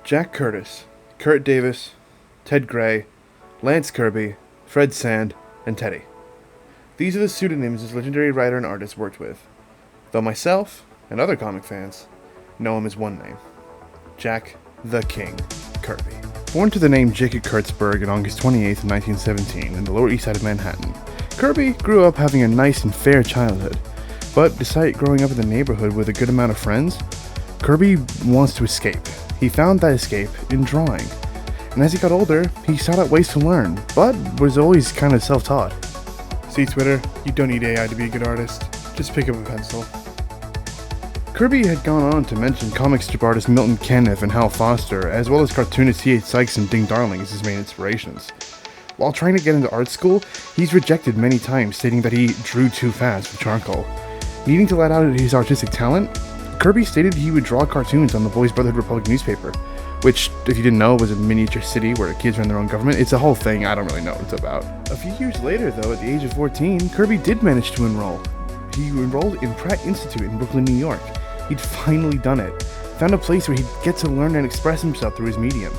Jack Curtis, Kurt Davis, Ted Gray, Lance Kirby, Fred Sand, and Teddy. These are the pseudonyms this legendary writer and artist worked with, though myself, and other comic fans, know him as one name: Jack the King Kirby. Born to the name Jacob Kurtzberg on August 28, 1917, in the Lower East Side of Manhattan, Kirby grew up having a nice and fair childhood, but despite growing up in the neighborhood with a good amount of friends, Kirby wants to escape. He found that escape in drawing, and as he got older, he sought out ways to learn, but was always kind of self-taught. See, Twitter, you don't need AI to be a good artist. Just pick up a pencil. Kirby had gone on to mention comic strip artist Milton Caniff and Hal Foster, as well as cartoonist T.H. Sykes and Ding Darling as his main inspirations. While trying to get into art school, he's rejected many times, stating that he drew too fast with charcoal. Needing to let out his artistic talent, Kirby stated he would draw cartoons on the Boys Brotherhood Republic newspaper, which, if you didn't know, was a miniature city where kids ran their own government. It's a whole thing, I don't really know what it's about. A few years later, though, at the age of 14, Kirby did manage to enroll. He enrolled in Pratt Institute in Brooklyn, New York. He'd finally done it, found a place where he'd get to learn and express himself through his medium.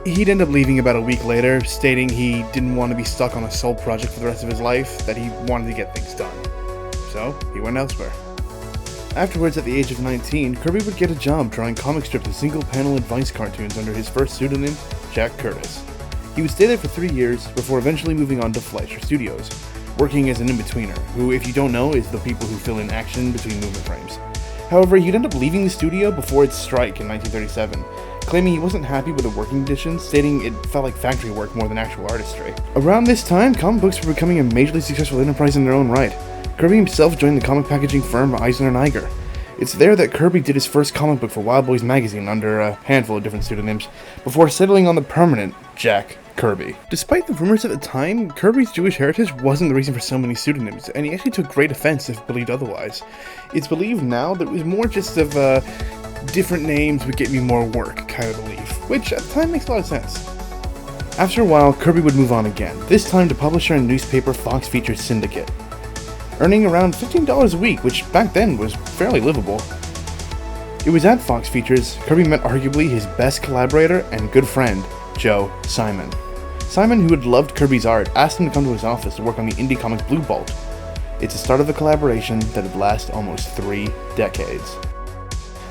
He'd end up leaving about a week later, stating he didn't want to be stuck on a sole project for the rest of his life, that he wanted to get things done. So, he went elsewhere. Afterwards, at the age of 19, Kirby would get a job drawing comic strips and single-panel advice cartoons under his first pseudonym, Jack Curtis. He would stay there for 3 years, before eventually moving on to Fleischer Studios, working as an in-betweener, who, if you don't know, is the people who fill in action between movement frames. However, he'd end up leaving the studio before its strike in 1937, claiming he wasn't happy with the working conditions, stating it felt like factory work more than actual artistry. Around this time, comic books were becoming a majorly successful enterprise in their own right. Kirby himself joined the comic packaging firm Eisner & Eiger. It's there that Kirby did his first comic book for Wild Boys magazine under a handful of different pseudonyms, before settling on the permanent Jack Kirby. Despite the rumors at the time, Kirby's Jewish heritage wasn't the reason for so many pseudonyms, and he actually took great offense if believed otherwise. It's believed now that it was more just of a different names would get me more work kind of belief, which at the time makes a lot of sense. After a while, Kirby would move on again, this time to publisher and newspaper Fox Features Syndicate, earning around $15 a week, which back then was fairly livable. It was at Fox Features Kirby met arguably his best collaborator and good friend, Joe Simon. Simon, who had loved Kirby's art, asked him to come to his office to work on the indie comic Blue Bolt. It's the start of a collaboration that would last almost 3 decades.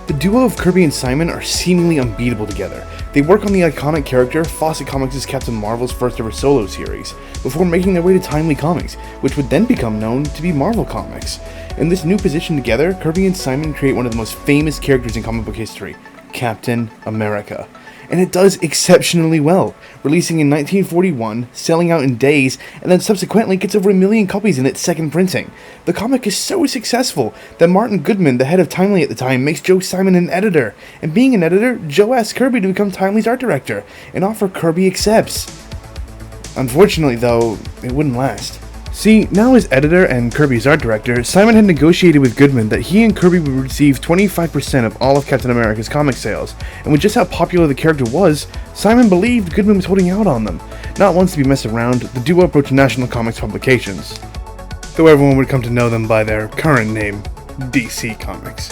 The duo of Kirby and Simon are seemingly unbeatable together. They work on the iconic character Fawcett Comics' Captain Marvel's first ever solo series, before making their way to Timely Comics, which would then become known to be Marvel Comics. In this new position together, Kirby and Simon create one of the most famous characters in comic book history, Captain America. And it does exceptionally well, releasing in 1941, selling out in days, and then subsequently gets over 1 million copies in its second printing. The comic is so successful that Martin Goodman, the head of Timely at the time, makes Joe Simon an editor. And being an editor, Joe asks Kirby to become Timely's art director, an offer Kirby accepts. Unfortunately, though, it wouldn't last. See, now as editor and Kirby's art director, Simon had negotiated with Goodman that he and Kirby would receive 25% of all of Captain America's comic sales, and with just how popular the character was, Simon believed Goodman was holding out on them. Not once to be messed around, the duo approached National Comics Publications, though everyone would come to know them by their current name, DC Comics.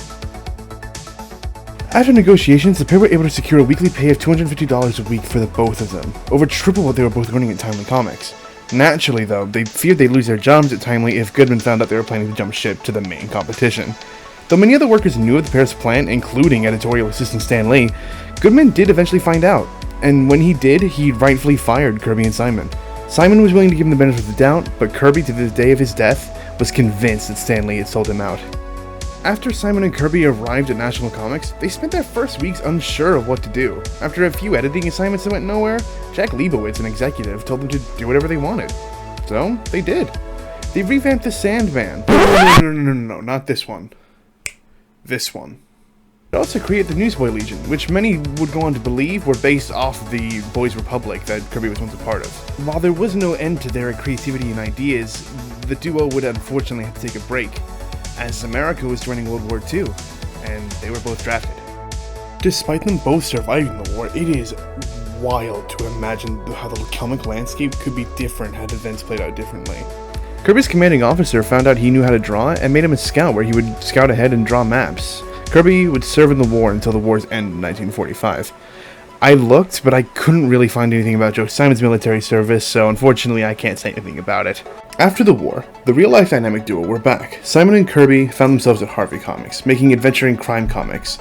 After negotiations, the pair were able to secure a weekly pay of $250 a week for the both of them, over triple what they were both earning at Timely Comics. Naturally, though, they feared they'd lose their jobs at Timely if Goodman found out they were planning to jump ship to the main competition. Though many other workers knew of the pair's plan, including editorial assistant Stan Lee, Goodman did eventually find out, and when he did, he rightfully fired Kirby and Simon. Simon was willing to give him the benefit of the doubt, but Kirby, to the day of his death, was convinced that Stan Lee had sold him out. After Simon and Kirby arrived at National Comics, they spent their first weeks unsure of what to do. After a few editing assignments that went nowhere, Jack Leibowitz, an executive, told them to do whatever they wanted. So, they did. They revamped the Sandman. No, not this one. This one. They also created the Newsboy Legion, which many would go on to believe were based off the Boys Republic that Kirby was once a part of. While there was no end to their creativity and ideas, the duo would unfortunately have to take a break, as America was joining World War II, and they were both drafted. Despite them both surviving the war, it is wild to imagine how the comic landscape could be different had events played out differently. Kirby's commanding officer found out he knew how to draw and made him a scout where he would scout ahead and draw maps. Kirby would serve in the war until the war's end in 1945. I looked, but I couldn't really find anything about Joe Simon's military service, so unfortunately I can't say anything about it. After the war, the real-life dynamic duo were back. Simon and Kirby found themselves at Harvey Comics, making adventure and crime comics.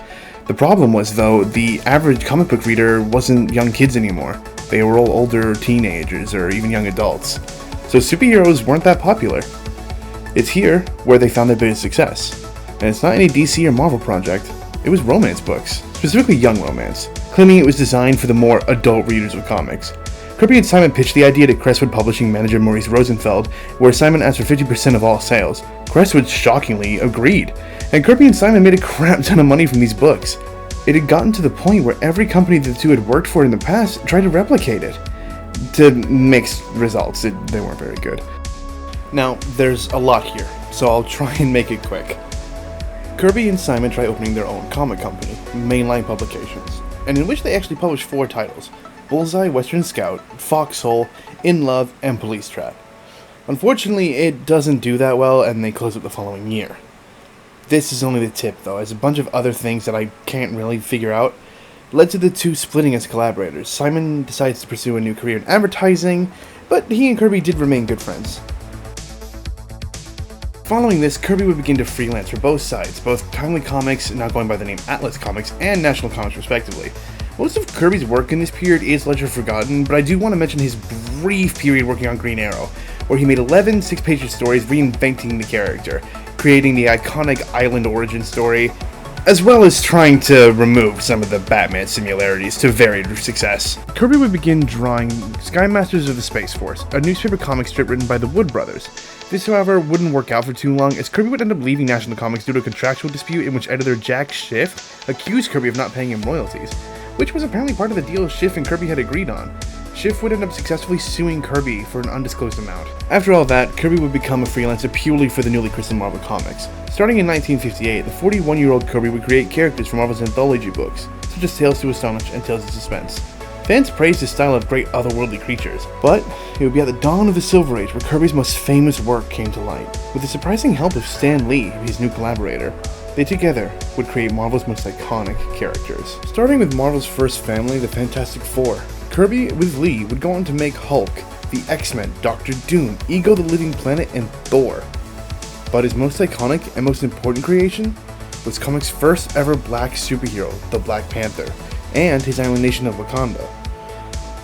The problem was, though, the average comic book reader wasn't young kids anymore. They were all older teenagers or even young adults. So superheroes weren't that popular. It's here where they found their biggest success. And it's not any DC or Marvel project, it was romance books, specifically young romance, claiming it was designed for the more adult readers of comics. Kirby and Simon pitched the idea to Crestwood Publishing manager Maurice Rosenfeld, where Simon asked for 50% of all sales. Crestwood shockingly agreed, and Kirby and Simon made a crap ton of money from these books. It had gotten to the point where every company the two had worked for in the past tried to replicate it. To mixed results, they weren't very good. Now, there's a lot here, so I'll try and make it quick. Kirby and Simon try opening their own comic company, Mainline Publications, and in which they actually published 4 titles: Bullseye, Western Scout, Foxhole, In Love, and Police Trap. Unfortunately, it doesn't do that well, and they close it the following year. This is only the tip, though, as a bunch of other things that I can't really figure out led to the two splitting as collaborators. Simon decides to pursue a new career in advertising, but he and Kirby did remain good friends. Following this, Kirby would begin to freelance for both sides, both Timely Comics, now going by the name Atlas Comics, and National Comics respectively. Most of Kirby's work in this period is largely forgotten, but I do want to mention his brief period working on Green Arrow, where he made 11 6-page stories reinventing the character, creating the iconic Island origin story, as well as trying to remove some of the Batman similarities to varied success. Kirby would begin drawing Sky Masters of the Space Force, a newspaper comic strip written by the Wood brothers. This, however, wouldn't work out for too long, as Kirby would end up leaving National Comics due to a contractual dispute in which editor Jack Schiff accused Kirby of not paying him royalties, which was apparently part of the deal Schiff and Kirby had agreed on. Schiff would end up successfully suing Kirby for an undisclosed amount. After all that, Kirby would become a freelancer purely for the newly christened Marvel Comics. Starting in 1958, the 41-year-old Kirby would create characters for Marvel's anthology books, such as Tales to Astonish and Tales of Suspense. Fans praised his style of great otherworldly creatures, but it would be at the dawn of the Silver Age where Kirby's most famous work came to light. With the surprising help of Stan Lee, his new collaborator, they together would create Marvel's most iconic characters. Starting with Marvel's first family, the Fantastic Four, Kirby, with Lee, would go on to make Hulk, the X-Men, Doctor Doom, Ego the Living Planet, and Thor. But his most iconic and most important creation was comics' first ever black superhero, the Black Panther, and his island nation of Wakanda.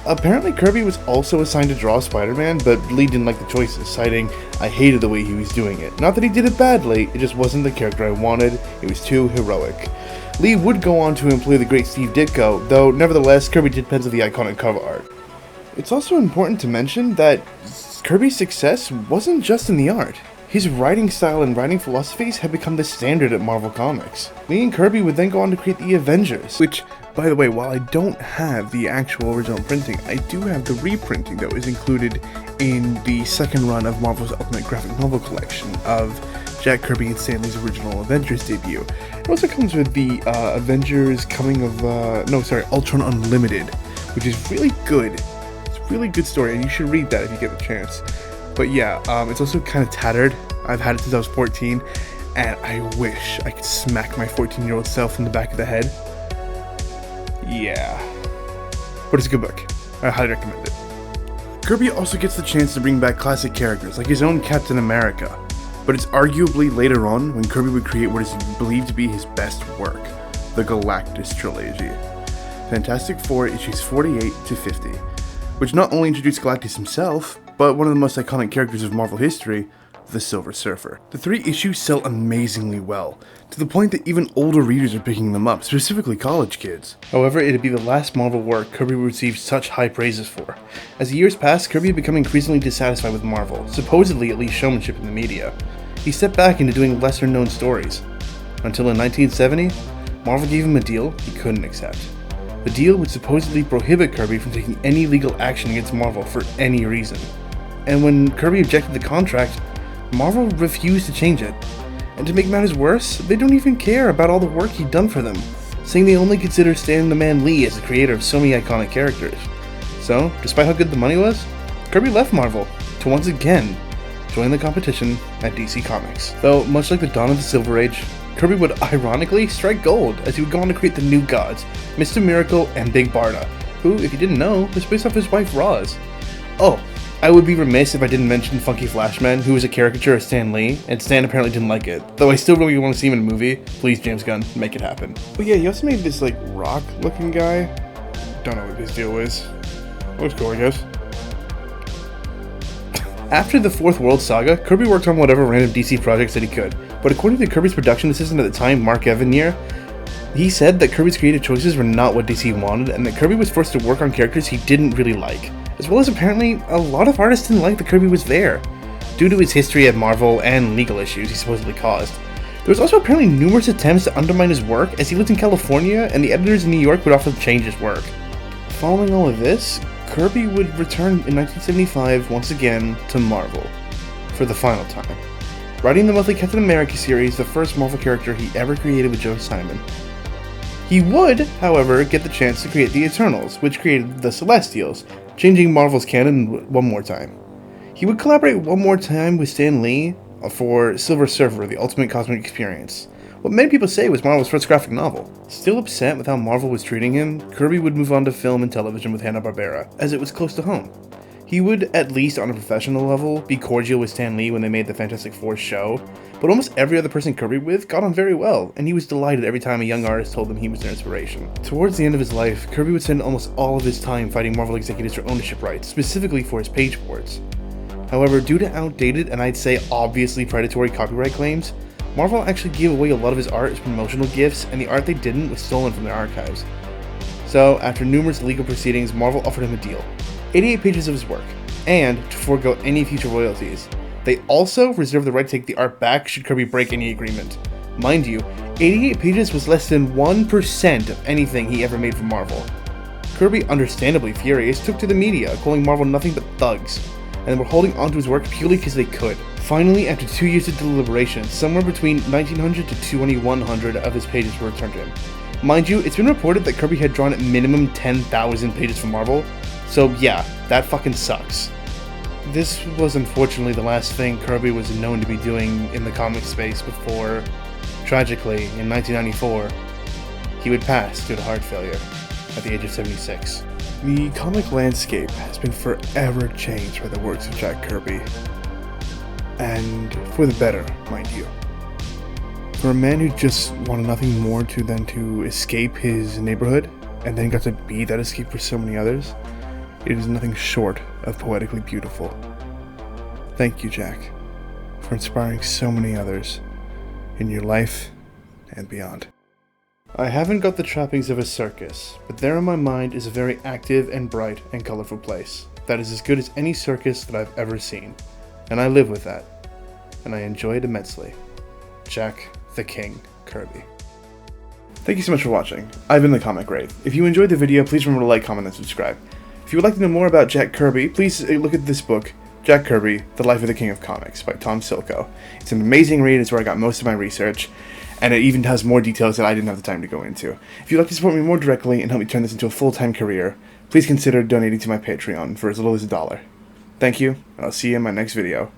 Apparently Kirby was also assigned to draw Spider-Man, but Lee didn't like the choices, citing, "I hated the way he was doing it. Not that he did it badly, it just wasn't the character I wanted, it was too heroic." Lee would go on to employ the great Steve Ditko, though nevertheless Kirby did pencil the iconic cover art. It's also important to mention that Kirby's success wasn't just in the art. His writing style and writing philosophies had become the standard at Marvel Comics. Lee and Kirby would then go on to create the Avengers, which, by the way, while I don't have the actual original printing, I do have the reprinting that was included in the second run of Marvel's Ultimate Graphic Novel collection of Jack Kirby and Stan Lee's original Avengers debut. It also comes with the Avengers Ultron Unlimited, which is really good. It's a really good story, and you should read that if you get the chance. But yeah, it's also kind of tattered. I've had it since I was 14, and I wish I could smack my 14-year-old self in the back of the head. Yeah. But it's a good book. I highly recommend it. Kirby also gets the chance to bring back classic characters, like his own Captain America. But it's arguably later on when Kirby would create what is believed to be his best work, the Galactus Trilogy. Fantastic Four issues 48 to 50, which not only introduced Galactus himself, but one of the most iconic characters of Marvel history, the Silver Surfer. The 3 issues sell amazingly well, to the point that even older readers are picking them up, specifically college kids. However, it'd be the last Marvel work Kirby would receive such high praises for. As the years passed, Kirby had become increasingly dissatisfied with Marvel, supposedly at least showmanship in the media. He stepped back into doing lesser known stories. Until in 1970, Marvel gave him a deal he couldn't accept. The deal would supposedly prohibit Kirby from taking any legal action against Marvel for any reason. And when Kirby objected to the contract, Marvel refused to change it. And to make matters worse, they don't even care about all the work he'd done for them, saying they only consider Stan the Man Lee as the creator of so many iconic characters. So, despite how good the money was, Kirby left Marvel to once again join the competition at DC Comics. Though, much like the dawn of the Silver Age, Kirby would ironically strike gold as he would go on to create the New Gods, Mr. Miracle, and Big Barda, who, if you didn't know, was based off his wife Roz. Oh, I would be remiss if I didn't mention Funky Flashman, who was a caricature of Stan Lee, and Stan apparently didn't like it. Though I still really want to see him in a movie. Please, James Gunn, make it happen. But yeah, he also made this, like, rock-looking guy. Don't know what his deal is. Looks cool, I guess. After the Fourth World Saga, Kirby worked on whatever random DC projects that he could. But according to Kirby's production assistant at the time, Mark Evanier, he said that Kirby's creative choices were not what DC wanted, and that Kirby was forced to work on characters he didn't really like. As well as apparently, a lot of artists didn't like that Kirby was there, due to his history at Marvel and legal issues he supposedly caused. There was also apparently numerous attempts to undermine his work, as he lived in California, and the editors in New York would often change his work. Following all of this, Kirby would return in 1975 once again to Marvel, for the final time, writing the monthly Captain America series, the first Marvel character he ever created with Joe Simon. He would, however, get the chance to create the Eternals, which created the Celestials, changing Marvel's canon one more time. He would collaborate one more time with Stan Lee for Silver Surfer, the Ultimate Cosmic Experience, what many people say was Marvel's first graphic novel. Still upset with how Marvel was treating him, Kirby would move on to film and television with Hanna-Barbera, as it was close to home. He would, at least on a professional level, be cordial with Stan Lee when they made the Fantastic Four show, but almost every other person Kirby with got on very well, and he was delighted every time a young artist told him he was their inspiration. Towards the end of his life, Kirby would spend almost all of his time fighting Marvel executives for ownership rights, specifically for his page boards. However, due to outdated and I'd say obviously predatory copyright claims, Marvel actually gave away a lot of his art as promotional gifts, and the art they didn't was stolen from their archives. So, after numerous legal proceedings, Marvel offered him a deal: 88 pages of his work, and to forego any future royalties. They also reserved the right to take the art back should Kirby break any agreement. Mind you, 88 pages was less than 1% of anything he ever made for Marvel. Kirby, understandably furious, took to the media, calling Marvel nothing but thugs, and were holding onto his work purely because they could. Finally, after 2 years of deliberation, somewhere between 1900 to 2100 of his pages were returned to him. Mind you, it's been reported that Kirby had drawn at minimum 10,000 pages for Marvel, so yeah, that fucking sucks. This was unfortunately the last thing Kirby was known to be doing in the comic space before, tragically, in 1994, he would pass due to heart failure at the age of 76. The comic landscape has been forever changed by the works of Jack Kirby. And for the better, mind you. For a man who just wanted nothing more than to escape his neighborhood, and then got to be that escape for so many others, it is nothing short of poetically beautiful. Thank you, Jack, for inspiring so many others in your life and beyond. I haven't got the trappings of a circus, but there in my mind is a very active and bright and colorful place that is as good as any circus that I've ever seen, and I live with that, and I enjoy it immensely. Jack the King Kirby. Thank you so much for watching. I've been the Comic Wraith. If you enjoyed the video, please remember to like, comment, and subscribe. If you would like to know more about Jack Kirby, please look at this book, Jack Kirby, The Life of the King of Comics by Tom Silko. It's an amazing read, it's where I got most of my research, and it even has more details that I didn't have the time to go into. If you'd like to support me more directly and help me turn this into a full-time career, please consider donating to my Patreon for as little as $1. Thank you, and I'll see you in my next video.